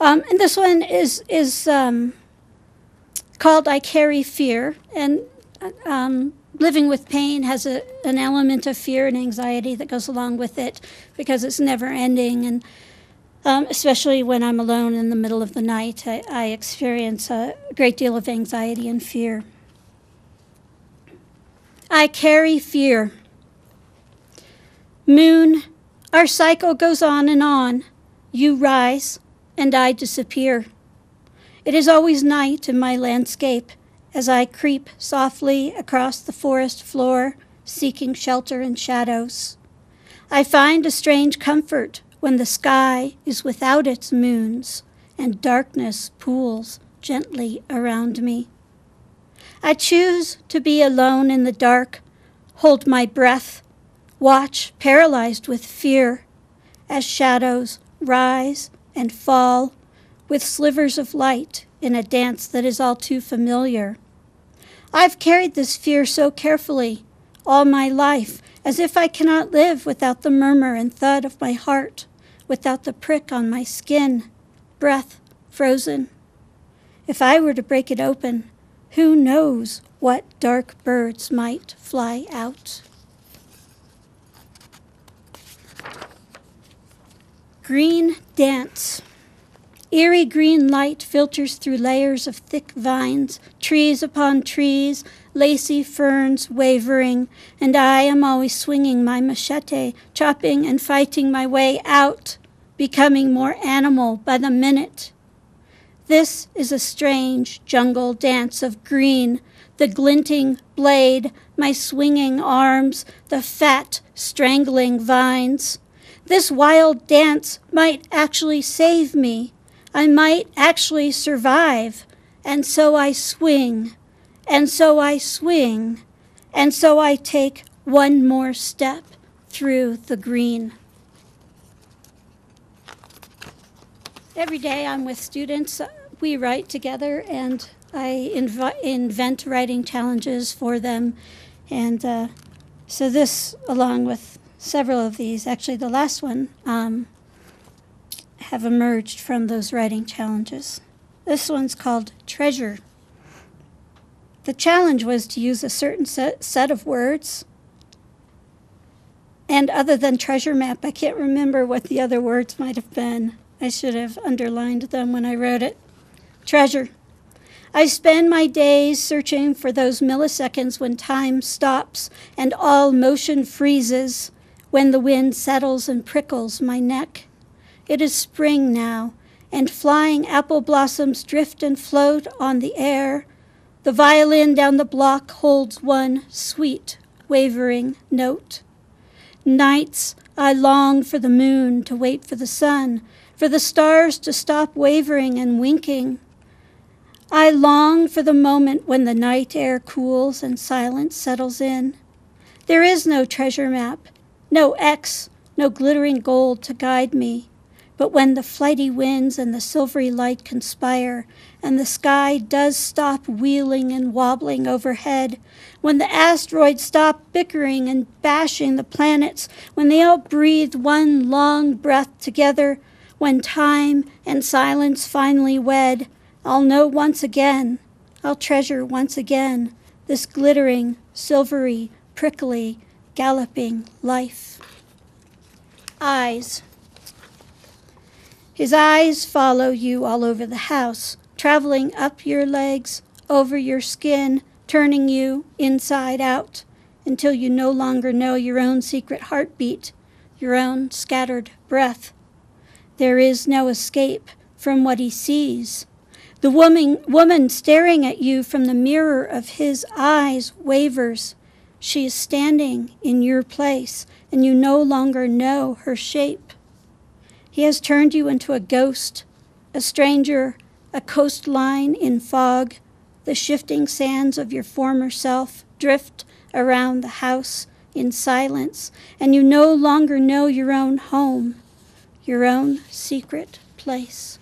And this one is called I Carry Fear. And living with pain has an element of fear and anxiety that goes along with it because it's never ending. And especially when I'm alone in the middle of the night, I experience a great deal of anxiety and fear. I carry fear. Moon, our cycle goes on and on. You rise, and I disappear. It is always night in my landscape as I creep softly across the forest floor, seeking shelter in shadows. I find a strange comfort when the sky is without its moons and darkness pools gently around me. I choose to be alone in the dark, hold my breath, watch paralyzed with fear as shadows rise and fall with slivers of light in a dance that is all too familiar. I've carried this fear so carefully all my life, as if I cannot live without the murmur and thud of my heart, without the prick on my skin, breath frozen. If I were to break it open, who knows what dark birds might fly out. Green dance. Eerie green light filters through layers of thick vines, trees upon trees, lacy ferns wavering, and I am always swinging my machete, chopping and fighting my way out, becoming more animal by the minute. This is a strange jungle dance of green, the glinting blade, my swinging arms, the fat, strangling vines. This wild dance might actually save me. I might actually survive. And so I swing, and so I swing, and so I take one more step through the green. Every day I'm with students. We write together, and I invent writing challenges for them. And so this, along with several of these, actually the last one, have emerged from those writing challenges. This one's called Treasure. The challenge was to use a certain set of words. And other than treasure map, I can't remember what the other words might have been. I should have underlined them when I wrote it. Treasure. I spend my days searching for those milliseconds when time stops and all motion freezes, when the wind settles and prickles my neck. It is spring now, and flying apple blossoms drift and float on the air. The violin down the block holds one sweet, wavering note. Nights I long for the moon to wait for the sun, for the stars to stop wavering and winking. I long for the moment when the night air cools and silence settles in. There is no treasure map, no X, no glittering gold to guide me. But when the flighty winds and the silvery light conspire, and the sky does stop wheeling and wobbling overhead, when the asteroids stop bickering and bashing the planets, when they all breathe one long breath together, when time and silence finally wed, I'll know once again, I'll treasure once again this glittering, silvery, prickly, galloping life. Eyes. His eyes follow you all over the house, traveling up your legs, over your skin, turning you inside out, until you no longer know your own secret heartbeat, your own scattered breath. There is no escape from what he sees. The woman staring at you from the mirror of his eyes wavers. She is standing in your place, and you no longer know her shape. He has turned you into a ghost, a stranger, a coastline in fog. The shifting sands of your former self drift around the house in silence, and you no longer know your own home, your own secret place.